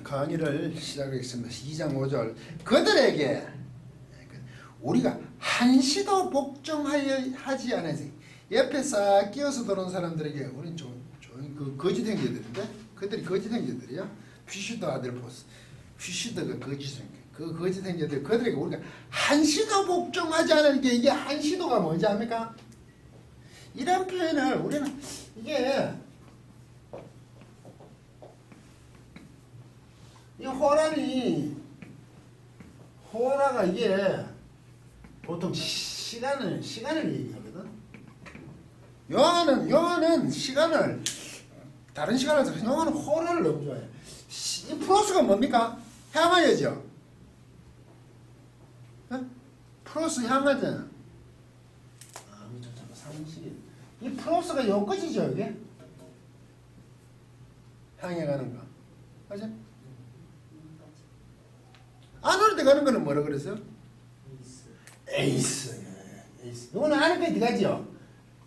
강의를 시작하겠습니다. 2장 5절. 그들에게 우리가 한시도 복종하지 않아서 옆에 싹 끼어서 들어온 사람들에게 우리는 그 거짓 행제들인데 그들이 거짓 행제들이야. 퓨시드 아델포스. 퓨시드가 거짓 행제. 그 거짓 행제들 그들에게 우리가 한시도 복종하지 않은 게 이게 한시도가 뭔지 압니까? 이런 표현을 우리는 이게 이 호라가 이게 보통 시간을 얘기하거든. 요한은 시간을 다른 시간에서 요한은 호라를 너무 좋아해. 이 플러스가 뭡니까? 향하여죠. 플러스 향하잖아. 상식. 이 플러스가 요 끝이죠, 이게. 향해 가는 거. 맞아? 안으로 들어가는 거는 뭐라 그랬어요? 에이스. 이거는 안에 들어가죠.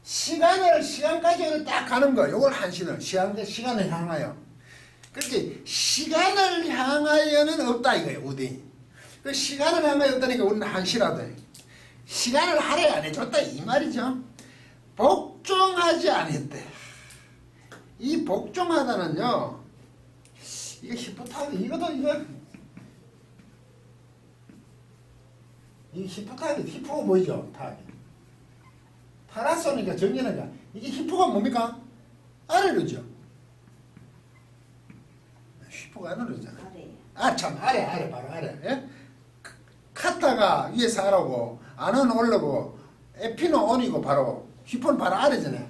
시간까지 딱 가는 거. 요걸 한시는 시간을 향하여. 그렇지. 시간을 향하여는 없다 이거예요. 우대인. 그 시간을 향하여 없다니까 우리는 한시라도 해. 시간을 하래 안 해줬다 이 말이죠. 복종하지 않았대. 이 복종하다는요. 이거 히포타그 이것도 이 히포가 뭐죠? 타라소니까 정리하니까 이게 히포가 뭡니까? 아래로죠. 히포가 아래로잖아. 아래 바로 아래. 예? 카타가 위에서 아래고 안은 올라고 에피는 온이고 바로 히포는 바로 아래잖아요.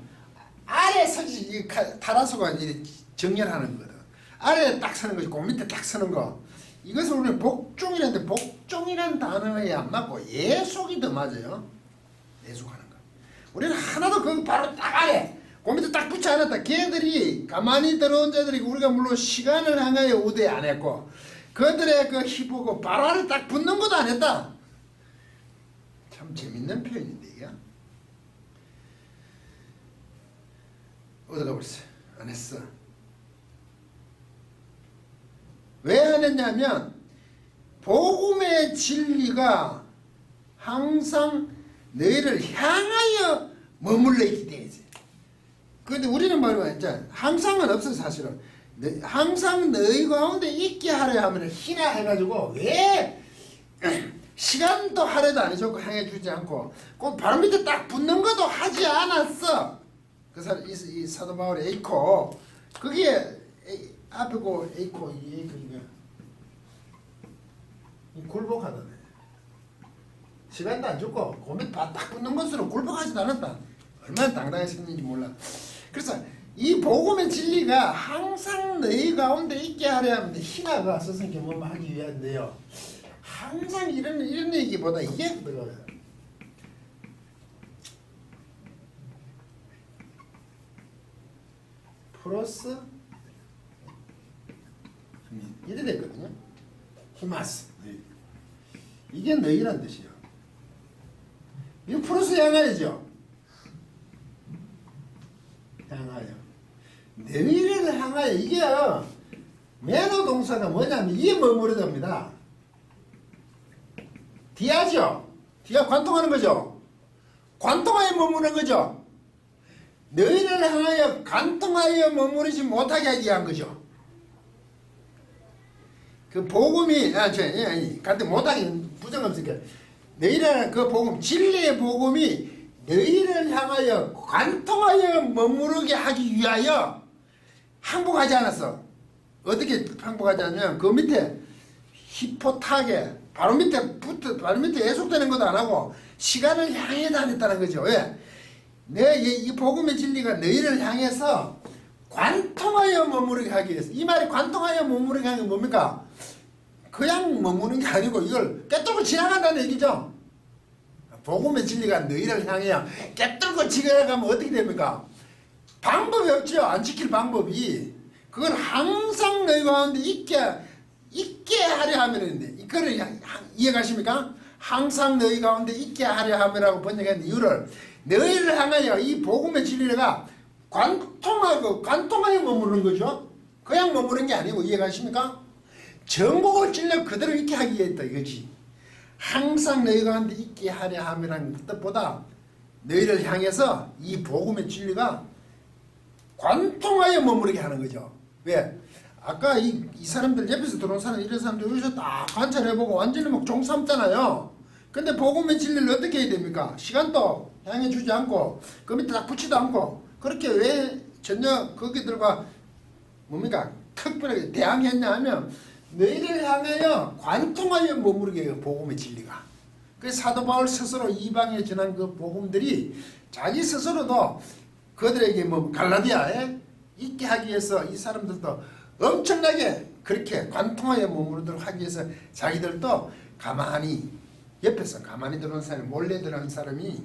아래 서지 이 타라소가 이제 정렬하는 거거든. 아래에 딱 서는 거지, 그 밑에 딱 서는 거. 이것을 우리는 복종이라는데 복종이라는 단어에 안 맞고 예속이 더 맞아요. 예속하는 거. 우리는 하나도 거기 바로 딱 아래 그 밑에 딱 붙여 놨다. 걔들이 가만히 들어온 자들이 우리가 물론 시간을 향하여 우대 안 했고 그들의 그 히포고 바로 아래 딱 붙는 것도 안 했다. 참 재밌는 표현인데 이게. 어디가 벌써 안 했어. 왜 안 했냐면 복음의 진리가 항상 너희를 향하여 머물러 있기 때문이지. 그런데 우리는 말이야 이제 항상은 없어 사실은. 항상 너희 가운데 있게 하려 하면 희나 해가지고 왜 시간도 하려도 안 해줬고 향해 주지 않고 그 바로 밑에 딱 붙는 것도 하지 않았어. 그 이 사도 바울의 에이코 그게 앞에 그 에이코 이게 굴복하다네. 시간도 안 줬고 그 밑에 딱 붙는 것으로 굴복하지도 않았다. 얼마나 당당했었는지 몰라. 그래서 이 복음의 진리가 항상 너희 가운데 있게 하려 하면 희나가 스승께 뭐 하기 위한데요. 항상 이런 얘기보다 이게 들어요. 플러스 이래 됐거든요. 히마스. 이게 너희란 뜻이에요. 이거 플러스 향하여죠. 향하여. 너희를 향하여. 이게 매너 동사가 뭐냐면 이게 머무르답니다. 디아죠. 디아 관통하는 거죠. 관통하여 머무르는 거죠. 너희를 향하여 관통하여 머무르지 못하게 하기 위한 거죠. 그 복음이 간통 못하게 부정없으니까 너희를 그 복음 진리의 복음이 너희를 향하여 관통하여 머무르게 하기 위하여 항복하지 않았어. 어떻게 항복하지 않냐면 그 밑에 히포타게 바로 밑에 예속되는 것도 안 하고 시간을 향해 다녔다는 거죠. 왜? 이 복음의 진리가 너희를 향해서 관통하여 머무르게 하기 위해서. 이 말이 관통하여 머무르게 하는 게 뭡니까? 그냥 머무르는 게 아니고 이걸 깨뚫고 지나간다는 얘기죠. 복음의 진리가 너희를 향해 깨뚫고 지나가면 어떻게 됩니까? 방법이 없죠. 안 지킬 방법이. 그건 항상 너희 가운데 있게 하려 하면인데 이거를 이해가십니까? 항상 너희 가운데 있게 하려 함이라고 번역한 이유를 너희를 향하여 이 복음의 진리가 관통하여 머무르는 거죠. 그냥 머무르는 게 아니고 이해가십니까? 전국을 찔러 그대로 있게 하기 위해서 이거지. 항상 너희가 한데 있게 하려 함이라는 뜻보다 너희를 향해서 이 복음의 진리가 관통하여 머무르게 하는 거죠. 왜? 아까 이 사람들 옆에서 들어온 사람 이런 사람들 여기서 딱 관찰해보고 완전히 막 종삼잖아요. 근데 복음의 진리를 어떻게 해야 됩니까? 시간도 향해 주지 않고 그 밑에 딱 붙이도 않고 그렇게 왜 전혀 거기들과 뭡니까? 특별하게 대항했냐 하면 너희를 향하여 관통하여 머무르게 해요. 복음의 진리가. 그래서 사도 바울 스스로 이방에 전한 그 복음들이 자기 스스로도 그들에게 뭐 갈라디아에 있게 하기 위해서 이 사람들도 엄청나게 그렇게 관통하여 머무르도록 하기 위해서 자기들도 가만히 옆에서 가만히 들어오는 사람이 몰래 들어오는 사람이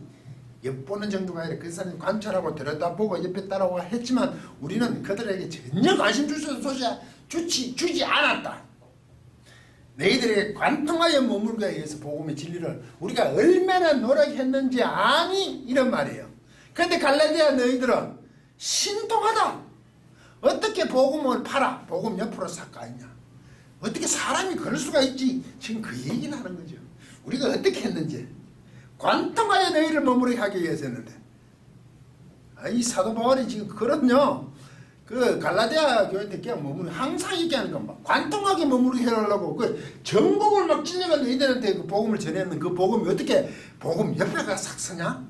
엿보는 정도가 아니라 그 사람이 관찰하고 들여다보고 옆에 따라오고 했지만 우리는 그들에게 전혀 관심 주지 않았다. 너희들에게 관통하여 머물기 위해서 복음의 진리를 우리가 얼마나 노력했는지 아니? 이런 말이에요. 그런데 갈라디아 너희들은 신통하다. 어떻게 복음을 팔아? 복음 옆으로 삭가했냐? 어떻게 사람이 그럴 수가 있지? 지금 그 얘기를 하는 거죠. 우리가 어떻게 했는지. 관통하여 너희를 머무르게 하기 위해서 했는데. 이 사도 바울이 지금 그럼요. 그 갈라디아 교회한테 그냥 머무르 항상 있게 하는 건 막 관통하게 머무르게 해달라고 그 전국을 막 찔려가 너희들한테 그 복음을 전했는 그 복음이 어떻게 복음 옆에가 싹 서냐?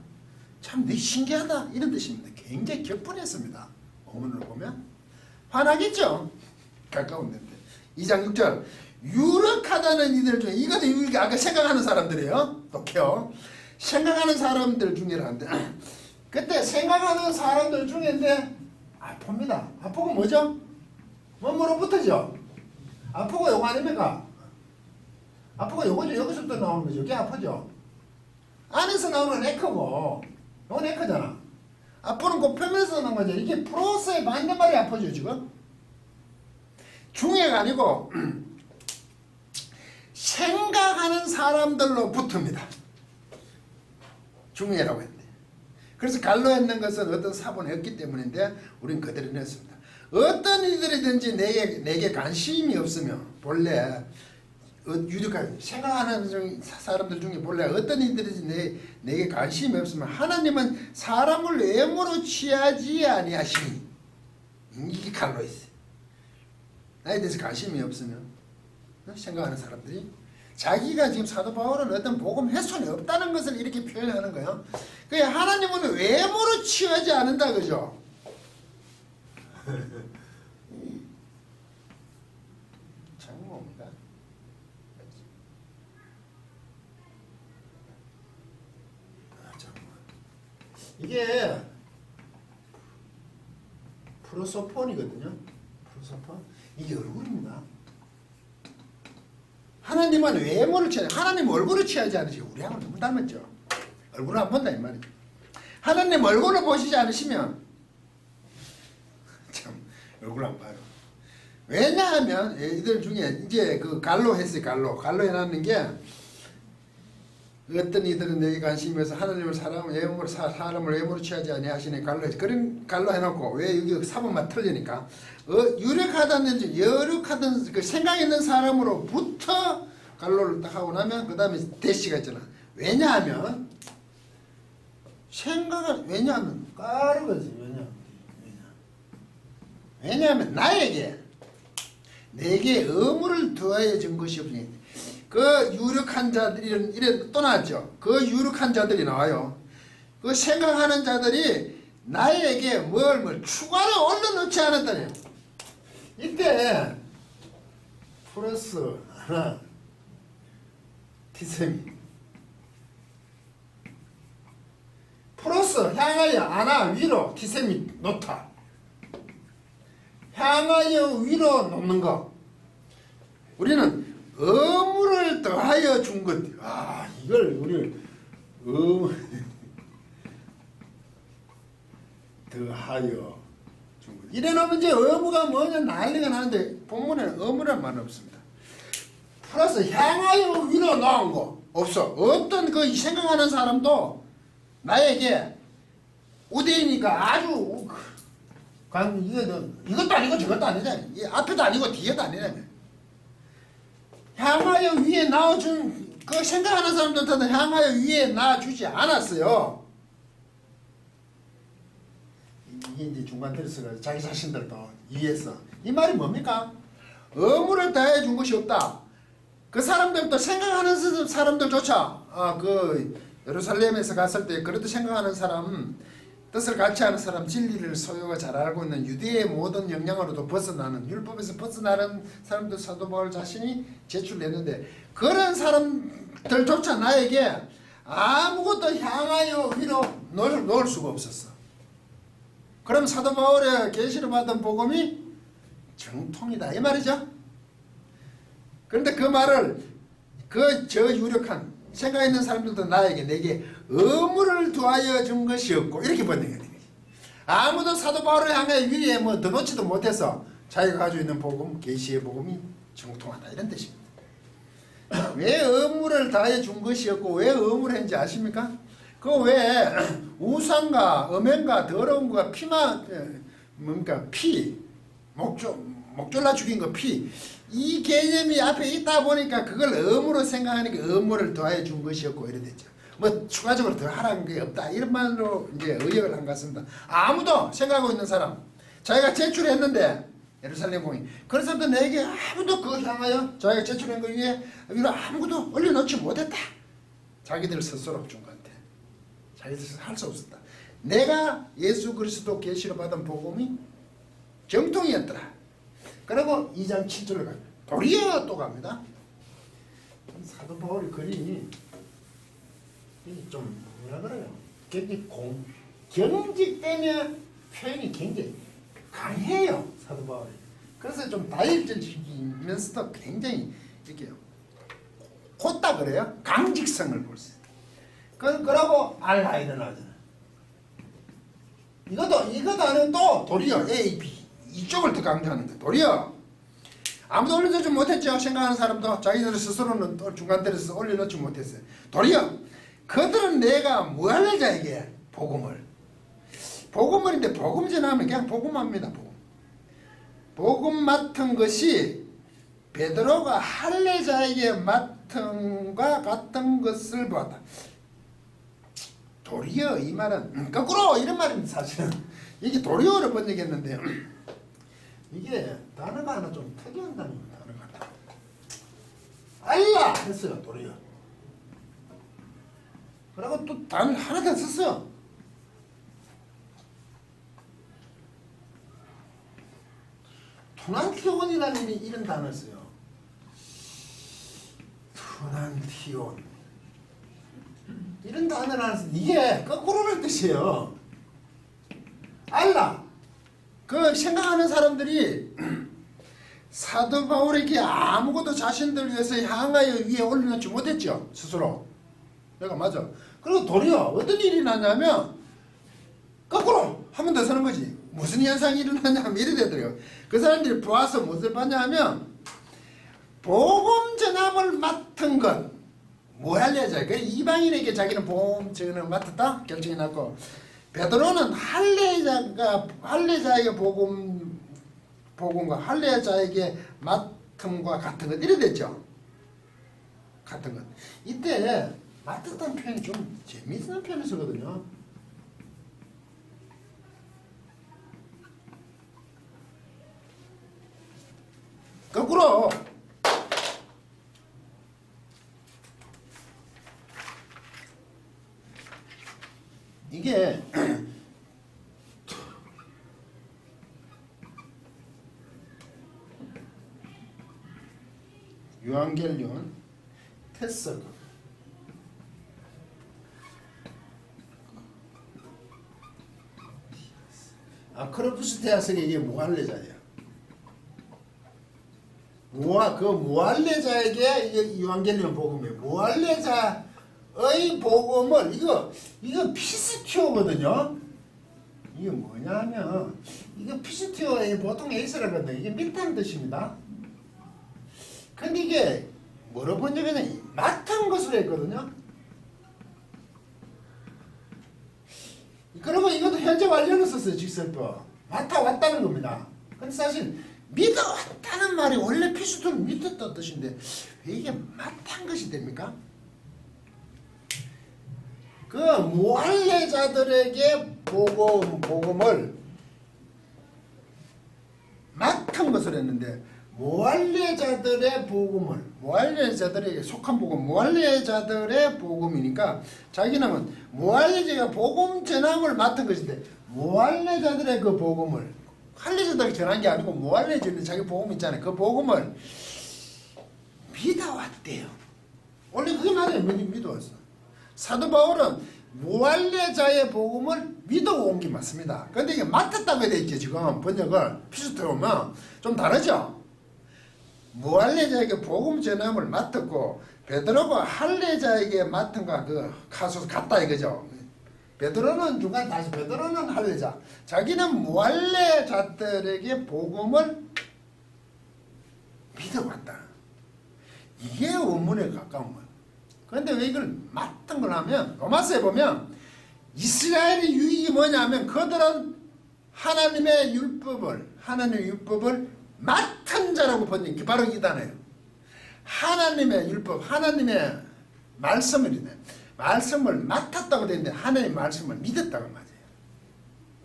참 너 신기하다 이런 뜻입니다. 굉장히 격분했습니다. 본문을 보면 화나겠죠. 가까운 데인데 2장 6절 유력하다는 이들 중에 이것도 우리가 아까 생각하는 사람들이에요. 똑해요. 생각하는 사람들 중이라는데 그때 생각하는 사람들 중인데 아픕니다. 아프고 뭐죠? 몸으로 붙어죠. 아프고 요거 아닙니까? 아프고 요거죠. 여기서부터 나오는 거죠. 이게 아프죠. 안에서 나오는 네크고 요거 네크잖아. 아프는 그 표면에서 나오는 거죠. 이게 프로스의 반대말이 아프죠 지금. 중해가 아니고 생각하는 사람들로 붙습니다. 중해라고 했는데. 그래서 갈로 했는 것은 어떤 사본이 없기 때문인데 우리는 그대로 냈습니다. 어떤 이들이든지 내게 관심이 없으면 본래 유력한 생각하는 사람들 중에 본래 어떤 이들이든지 내게 관심이 없으면 하나님은 사람을 외모로 취하지 아니하시니 이게 갈로 있어요. 나에 대해서 관심이 없으면 생각하는 사람들이 자기가 지금 사도 바울은 어떤 복음 훼손이 없다는 것을 이렇게 표현하는 거예요. 그게 하나님은 외모로 취하지 않는다 그죠? 참 뭡니까? 이게 프로소폰이거든요. 프로소폰 이게 얼굴입니다. 하나님은 외모를 취하지 하나님 얼굴을 취하지 않으시고 우리하고 너무 닮았죠. 얼굴을 안 본다 이 말이죠. 하나님 얼굴을 보시지 않으시면 참 얼굴을 안 봐요. 왜냐하면 이들 중에 이제 그 갈로 했어요. 갈로 해놨는 게 어떤 이들은 내게 관심이 있어서 하나님을 사람을 외모로 취하지 아니하시니 그런 갈로 해놓고 왜 여기 사본만 틀리니까 유력하다든지 여력하든 그 생각 있는 사람으로부터 갈로를 딱 하고 나면 그 다음에 대시가 있잖아. 왜냐하면 왜냐하면 까르거지. 왜냐하면 내게 의무를 더하여 준 것이 없으니 그 유력한 자들이 이래 또 나왔죠. 그 유력한 자들이 나와요. 그 생각하는 자들이 나에게 뭘 추가를 올려놓지 않았다네요. 이때 플러스 하나 티셈이 플러스 향하여 아나 위로 티셈이 놓다. 향하여 위로 놓는 거. 우리는 의무를 더하여 준 것. 이걸 우리 더하여 준 것. 이래놓으면 이제 의무가 뭐냐 난리가 나는데 본문에는 의무란 말은 없습니다. 플러스 향하여 위로 놓은 거 없어. 어떤 그 생각하는 사람도 나에게 우대이니까 아주 이것도 아니고 저것도 아니잖아요. 앞에도 아니고 뒤에도 아니라며. 향하여 위에 낳아준 그 생각하는 사람들한테는 향하여 위에 낳아주지 않았어요. 이게 이제 중간 들어서가 자기 자신들도 이해해서 이 말이 뭡니까? 의무를 다해 준 것이 없다. 그 사람들도 생각하는 사람들조차 그 예루살렘에서 갔을 때 그래도 생각하는 사람, 뜻을 같이 하는 사람, 진리를 소유가 잘 알고 있는 유대의 모든 영향으로도 벗어나는, 율법에서 벗어나는 사람들 사도 바울 자신이 제출했는데 그런 사람들조차 나에게 아무것도 향하여 위로 놓을 수가 없었어. 그럼 사도 바울의 계시를 받은 복음이 정통이다 이 말이죠. 그런데 그 말을 저 유력한 생각 있는 사람들도 내게 의무를 두하여 준 것이 없고 이렇게 번역해야 됩니다. 아무도 사도 바울을 향해 위에 뭐 더 놓지도 못해서 자기가 가지고 있는 복음, 계시의 복음이 정통하다 이런 뜻입니다. 왜 의무를 다해 준 것이 없고 왜 의무를 했는지 아십니까? 그 왜 우상과 음행과 더러운 거가 뭡니까? 목졸라 죽인 거 피. 이 개념이 앞에 있다 보니까 그걸 의무로 생각하니까 의무를 더해 준 것이었고 이래 됐죠. 뭐 추가적으로 더 하라는 게 없다 이런 말로 이제 의역을 한 것 같습니다. 아무도 생각하고 있는 사람 자기가 제출했는데 예루살렘 공인 그런 사람들 내게 아무도 그걸 향하여 자기가 제출한 거 위에 위로 아무것도 올려놓지 못했다. 자기들 스스로 준 건데 자기들 스스로 할 수 없었다. 내가 예수 그리스도 계시로 받은 복음이 정통이었더라. 그리고 2장 7절을 갑니다. 도리어 또 갑니다. 사도 바울의 글이 좀 뭐라 그래요? 굉장히 경직되며 표현이 굉장히 강해요. 사도 바울이. 그래서 좀 다혈질적이면서도 굉장히 이렇게 곧다 그래요. 강직성을 볼 수 있어요. 그러고 알라 일어나잖아. 이것도 아니면 또 도리어 A, B 이쪽을 더 강조하는 거예요. 도리어 아무도 올려놓지 못했죠. 생각하는 사람도 자기들 스스로는 또 중간들에서 올려놓지 못했어요. 도리어 그들은 내가 뭐 할래 자에게 복음을인데 복음 전하면 그냥 복음합니다. 복음 맡은 것이 베드로가 할례자에게 맡은과 같은 것을 보았다. 도리어 이 말은 거꾸로 이런 말입니다. 사실은 이게 도리어로 번역했는데요. 이게 단어가 하나 좀 특이한 단어입니다. 단어가 알라 했어요. 도리어. 그리고 또 단어 하나 더 썼어요. 투난티온이라는 이런 단어를 써요. 투난티온 이런 단어를 하면서 이게 거꾸로는 뜻이에요. 알라 그 생각하는 사람들이 사도 바울에게 아무것도 자신들 위해서 향하여 위에 올려놓지 못했죠. 스스로. 내가 맞아. 그리고 도리어 어떤 일이 나냐면 거꾸로 한 번 더 서는 거지. 무슨 현상이 일어나냐면 이래 되더라고요. 그 사람들이 보아서 무엇을 봤냐 하면 복음 전함을 맡은 것 뭐 할례자. 그 이방인에게 자기는 복음 전함을 맡았다 결정이 났고 베드로는 할례자에게 복음과 할례자에게 맡음과 같은 것 이래 됐죠. 같은 것. 이때 맡았다는 표현이 좀 재미있는 표현을 쓰거든요. 거꾸로 이게 요한겔리온 테스그 아크로푸스테아스가 이게 무할례자예요. 그 무할례자에게 이게 요한겔리온 복음이에요. 무할례자의 복음을 이거 피스티오거든요. 이게 뭐냐면 이거 피스티오의 보통 에이스라거든요. 이게 밉다는 뜻입니다. 근데 이게 뭐로 번역하냐 맡은 것으로 했거든요. 그러면 이것도 현재 완료를 썼어요. 직설법 맡아왔다는 겁니다. 근데 사실 믿어왔다는 말이 원래 피스톨을 믿었다는 뜻인데 왜 이게 맞한 것이 됩니까? 그 무할례자들에게 복음을 맡은 것을 했는데 무할례자들의 복음을 무할례자들에게 속한 복음 무할례자들의 복음이니까 자기는 무할례자가 복음 전함을 맡은 것인데 무할례자들의 그 복음을 할례자들이 전한 게 아니고 무할례자들이 자기 복음 있잖아요. 그 복음을 믿어왔대요. 원래 그게 맞아요. 믿어왔어. 사도 바울은 무할례자의 복음을 믿어온 게 맞습니다. 근데 이게 맡았다고 되어 있죠. 지금 번역을 피스토에 오면 좀 다르죠. 무할례자에게 복음 전함을 맡았고 베드로가 할례자에게 맡은가 그 가수 같다 이거죠. 베드로는 중간 다시 베드로는 할례자, 자기는 무할례자들에게 복음을 믿어왔다. 이게 원문에 가까운 거예요. 그런데 왜 이걸 맡은 걸 하면 로마서에 보면 이스라엘의 유익이 뭐냐면 그들은 하나님의 율법을 맡은 자라고 번역이 바로 이단해요. 하나님의 율법, 하나님의 말씀을 맡았다고 되는데 하나님의 말씀을 믿었다고 맞아요.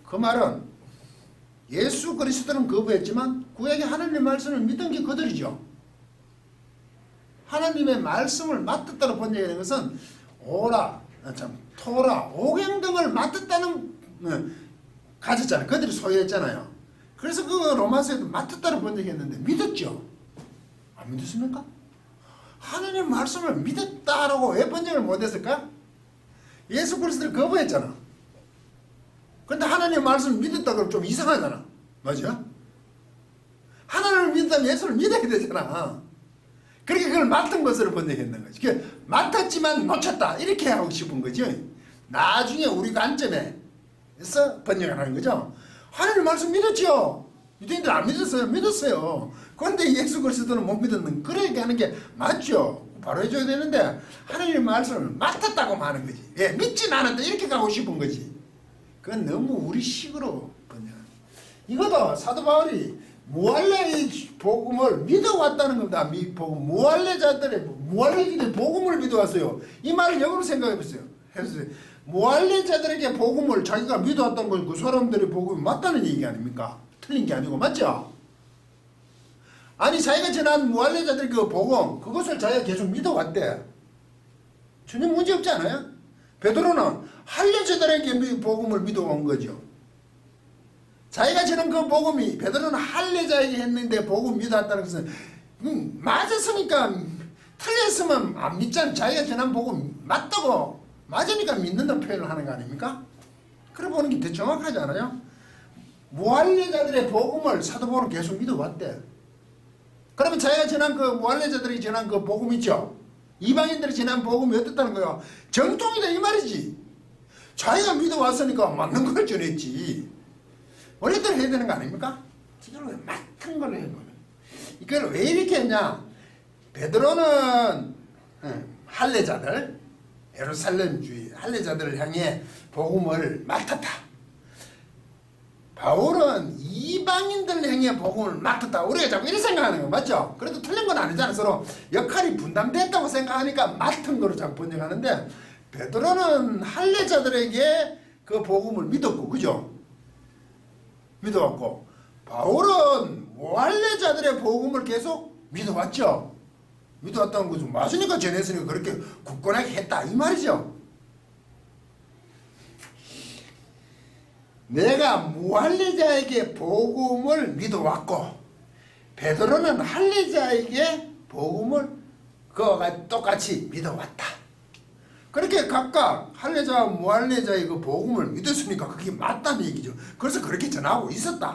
그 말은 예수 그리스도는 거부했지만 구약의 하나님의 말씀을 믿은 게 그들이죠. 하나님의 말씀을 맡았다고 번역하는 것은 토라, 오경 등을 맡았다는 가졌잖아요. 그들이 소유했잖아요. 그래서 그 로마서에도 맡았다고 번역했는데 믿었죠? 안 믿었습니까? 하나님의 말씀을 믿었다라고 왜 번역을 못했을까? 예수 그리스도를 거부했잖아. 근데 하나님의 말씀을 믿었다고 좀 이상하잖아. 맞죠? 하나님을 믿었다면 예수를 믿어야 되잖아. 그렇게 그걸 맡은 것으로 번역했는 거지. 그러니까 맡았지만 놓쳤다 이렇게 하고 싶은 거죠. 나중에 우리 관점에서 번역을 하는 거죠. 하나님 말씀 믿었죠. 유대인들 안 믿었어요. 믿었어요. 그런데 예수 그리스도는 못 믿었는 그렇게 하는 게 맞죠. 바로 해줘야 되는데 하나님의 말씀을 맡았다고 하는 거지. 예, 믿진 않았다 이렇게 가고 싶은 거지. 그건 너무 우리 식으로 번역. 이것도 사도 바울이 무할례의 복음을 믿어왔다는 겁니다. 무할례자들의 복음을 믿어왔어요. 이 말을 역으로 생각해 보세요. 무할례자들에게 복음을 자기가 믿어왔다는 건 그 사람들의 복음이 맞다는 얘기 아닙니까? 틀린 게 아니고 맞죠? 아니 자기가 전한 무할례자들의 그 복음 그것을 자기가 계속 믿어왔대. 전혀 문제 없지 않아요? 베드로는 할례자들에게 복음을 믿어온 거죠. 자기가 전한 그 복음이 베드로는 할례자에게 했는데 복음 믿어왔다는 것은 맞았으니까 틀렸으면 안 믿잖아. 자기가 전한 복음 맞다고 맞으니까 믿는다는 표현을 하는 거 아닙니까? 그래 보는 게 더 정확하지 않아요? 무할례자들의 복음을 사도 바울은 계속 믿어왔대. 그러면 자기가 전한 그 무할례자들이 전한 그 복음 있죠? 이방인들이 전한 복음이 어떻다는 거야? 정통이다 이 말이지. 자기가 믿어왔으니까 맞는 걸 전했지. 원래대로 해야 되는 거 아닙니까? 지금 맡은 걸 해야 되는 거예요. 이걸 왜 이렇게 했냐? 베드로는 할례자들, 예루살렘주의 할례자들을 향해 복음을 맡았다. 바울은 이방인들을 향해 복음을 맡았다. 우리가 자꾸 이렇게 생각하는 거 맞죠? 그래도 틀린 건 아니잖아. 서로 역할이 분담됐다고 생각하니까 맡은 거로 자꾸 번역하는데 베드로는 할례자들에게 그 복음을 믿었고 그죠? 믿어왔고 바울은 무할례자들의 복음을 계속 믿어왔죠. 믿어왔다는 것은 맞으니까 전했으니까 그렇게 굳건하게 했다 이 말이죠. 내가 무할례자에게 복음을 믿어왔고 베드로는 할례자에게 복음을 그와 똑같이 믿어왔다. 그렇게 각각 할례자와 무할례자의 그 복음을 믿었으니까 그게 맞다는 얘기죠. 그래서 그렇게 전하고 있었다.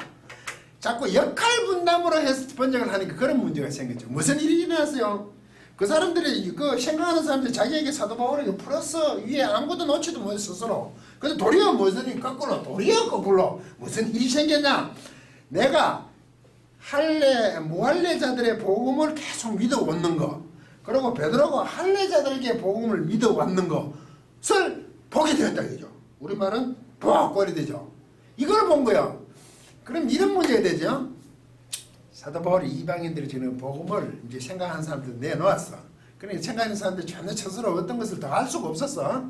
자꾸 역할 분담으로 해서 번역을 하니까 그런 문제가 생겼죠. 무슨 일이 일어났어요? 그 사람들이 그 생각하는 사람들이 자기에게 사도 바울에게 플러스 위에 아무것도 놓지도 못해 스스로. 근데 도리어 무슨 거꾸로 무슨 일이 생겼냐? 내가 무할례자들의 복음을 계속 믿어왔는 거. 그리고 베드로가 할례자들에게 복음을 믿어왔는 것을 보게 되었다 이죠. 우리말은 보아꼴이 되죠. 이걸 본 거야. 그럼 이런 문제가 되죠. 사도 바울이 이방인들이 주는 복음을 이제 생각하는 사람들 내놓았어. 그러니까 생각하는 사람들이 전혀 스스로 어떤 것을 더 할 수가 없었어.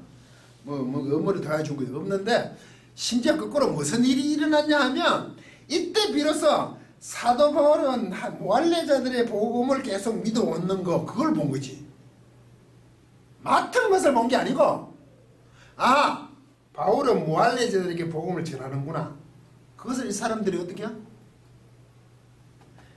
뭐 업무를 더 해준 게 없는데, 심지어 거꾸로 무슨 일이 일어났냐 하면, 이때 비로소 사도 바울은 무할례자들의 복음을 계속 믿어오는 거, 그걸 본 거지. 맡은 것을 본 게 아니고, 아, 바울은 무할례자들에게 복음을 전하는구나. 그것을 이 사람들이 어떻게 해요?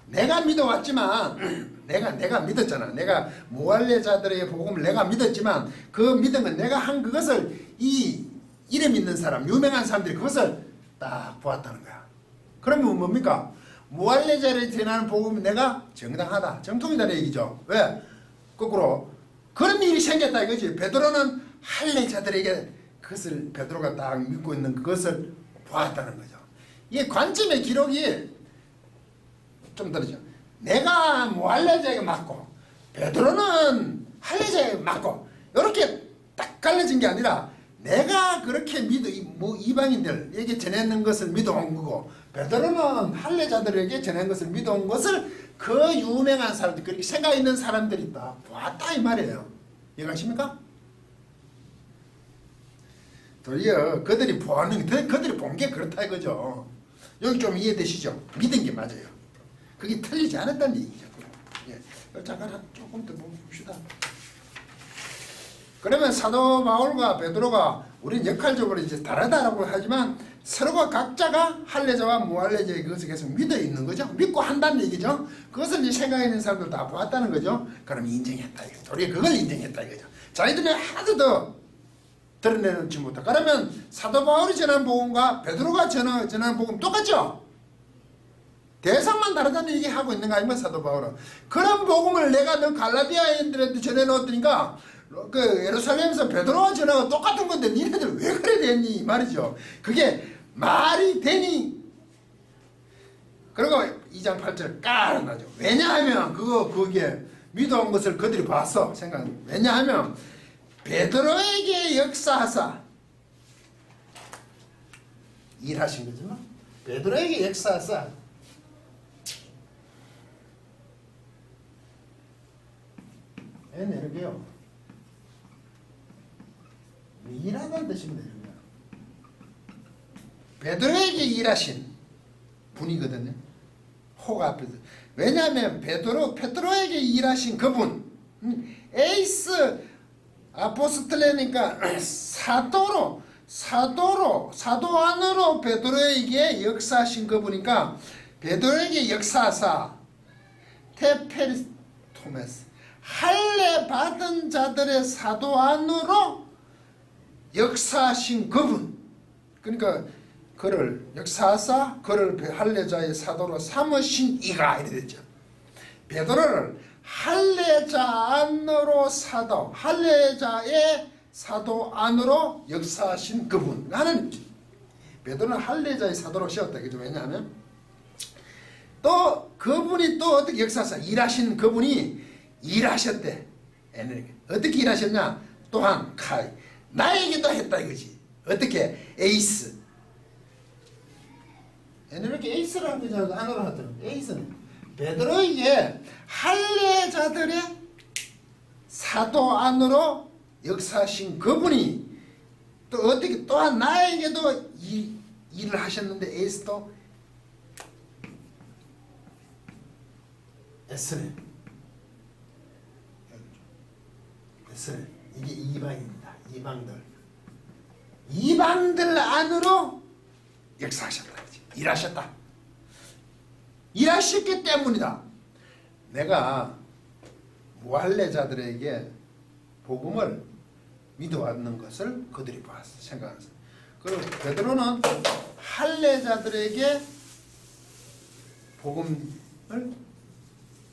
내가 믿어왔지만 내가 믿었잖아. 내가 무할례자들의 복음을 내가 믿었지만 그 믿은 건 내가 한 그것을 이 이름 있는 사람, 유명한 사람들이 그것을 딱 보았다는 거야. 그러면 뭡니까? 무할례자를 전하는 복음이 내가 정당하다, 정통이다 얘기죠. 왜? 거꾸로 그런 일이 생겼다 이거지. 베드로는 할례자들에게 그것을 베드로가 딱 믿고 있는 그것을 보았다는 거죠. 이게 관점의 기록이 좀 다르죠. 내가 무할례자에게 맞고 베드로는 할례자에게 맞고 이렇게 딱 갈라진 게 아니라 내가 그렇게 이방인들에게 전하는 것을 믿어온 거고 베드로는 할례자들에게 전하는 것을 믿어온 것을 그 유명한 사람들, 그렇게 생각 있는 사람들이 다 보았다 이 말이에요. 이해가십니까? 도리어 그들이 보는 그들이 본 게 그렇다 이거죠. 여기 좀 이해되시죠? 믿은 게 맞아요. 그게 틀리지 않았다는 얘기죠. 예. 잠깐 조금 더 봅시다. 그러면 사도 바울과 베드로가 우리는 역할적으로 이제 다르다라고 하지만 서로가 각자가 할례자와 무할례자의 그것을 계속 믿어 있는 거죠. 믿고 한다는 얘기죠. 그것을 이제 생각해 있는 사람들 다 보았다는 거죠. 그럼 인정했다 이거죠. 우리 그걸 인정했다 이거죠. 자기들이 하나도 더 드러내놓지 못하. 그러면 사도 바울이 전한 복음과 베드로가 전한 복음 똑같죠? 대상만 다르다는 얘기하고 있는 거 아닙니까 사도 바울은. 그런 복음을 내가 너 갈라디아인들한테 전해놓았더니까 그 예루살렘에서 베드로가 전하고 똑같은 건데 니네들 왜 그래 됐니 말이죠. 그게 말이 되니. 그리고 2장 8절 깔아나죠. 왜냐하면 거기에 믿어온 것을 그들이 봤어. 왜냐하면 베드로에게 역사하사 일하신 거죠. 베드로에게 역사하사 내려게요. 일하다는 뜻입니다. 베드로에게 일하신 분이거든요. 호가 앞에서. 왜냐하면 페트로에게 일하신 그분, 에이스 아포스톨레니까 사도 안으로 베드로에게 역사하신 그분이니까 베드로에게 역사하사 테페리토메스 할례 받은 자들의 사도 안으로 역사하신 그분. 그러니까 그를 역사하사 그를 할례자의 사도로 삼으신 이가 이래 됐죠. 베드로를 할례자 안으로 사도, 할례자의 사도 안으로 역사하신 그분. 하는 베드로는 할례자의 사도로 세웠다. 그죠? 왜냐하면 또 그분이 또 어떻게 역사하사 일하신 그분이 일하셨대. 어떻게 일하셨냐? 또한 카이 나에게도 했다 이거지. 어떻게? 에이스. 이렇게 에이스라는 거잖아. 안으로 하더라고. 에이스는 베드로에게 할례자들의 사도 안으로 역사하신 그분이 또 어떻게 또한 나에게도 일을 하셨는데 에이스도 에스레 이게 이방입니다. 이방들 안으로 역사하셨다. 일하셨다. 일하셨기 때문이다. 내가 무할례자들에게 복음을 믿어왔는 것을 그들이 보았어. 생각했어. 그리고 베드로는 할례자들에게 복음을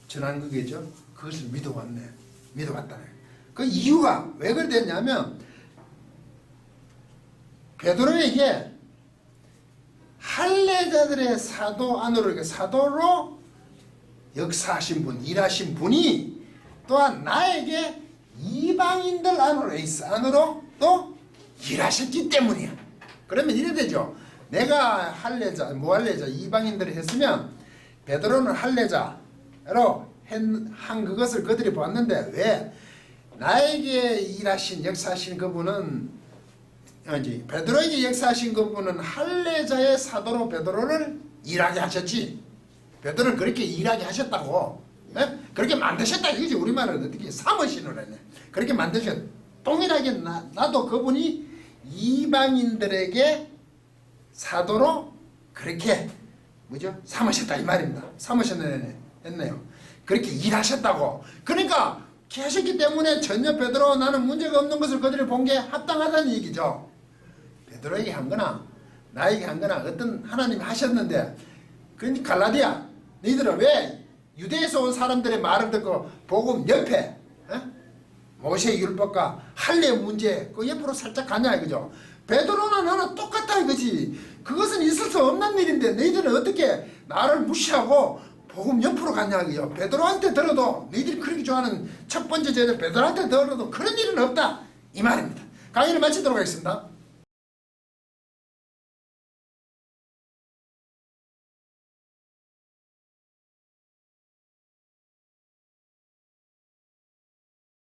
전한 거겠죠. 그것을 믿어왔다네. 그 이유가 왜 그랬냐면 베드로에게 할례자들의 사도 안으로 사도로 역사하신 분, 일하신 분이 또한 나에게 이방인들 안으로 에이스 안으로 또 일하셨기 때문이야. 그러면 이래 되죠. 내가 할례자, 무할례자, 이방인들을 했으면 베드로는 할례자로 한 그것을 그들이 보았는데 왜 나에게 일하신 역사하신 그분은 베드로에게 역사하신 그분은 할례자의 사도로 베드로를 일하게 하셨지. 베드로를 그렇게 일하게 하셨다고. 예? 그렇게 만드셨다 이거지. 우리말은 어떻게 삼으시는 했네. 그렇게 만드셨. 동일하게 나도 그분이 이방인들에게 사도로 그렇게 뭐죠? 삼으셨다 이 말입니다. 삼으셨네요. 그렇게 일하셨다고. 그러니까 하셨기 때문에 전혀 베드로 나는 문제가 없는 것을 그들이 본 게 합당하다는 얘기죠. 베드로에게 한 거나 나에게 한 거나 어떤 하나님이 하셨는데 그러니까 갈라디아 너희들은 왜 유대에서 온 사람들의 말을 듣고 복음 옆에 모세의 율법과 할례 문제 그 옆으로 살짝 가냐 이거죠. 베드로나 나는 똑같다 이거지. 그것은 있을 수 없는 일인데 너희들은 어떻게 나를 무시하고 복음 옆으로 가냐 이거죠. 베드로한테 들어도 너희들이 그렇게 좋아하는 첫 번째 제자 베드로한테 들어도 그런 일은 없다 이 말입니다. 강의를 마치도록 하겠습니다.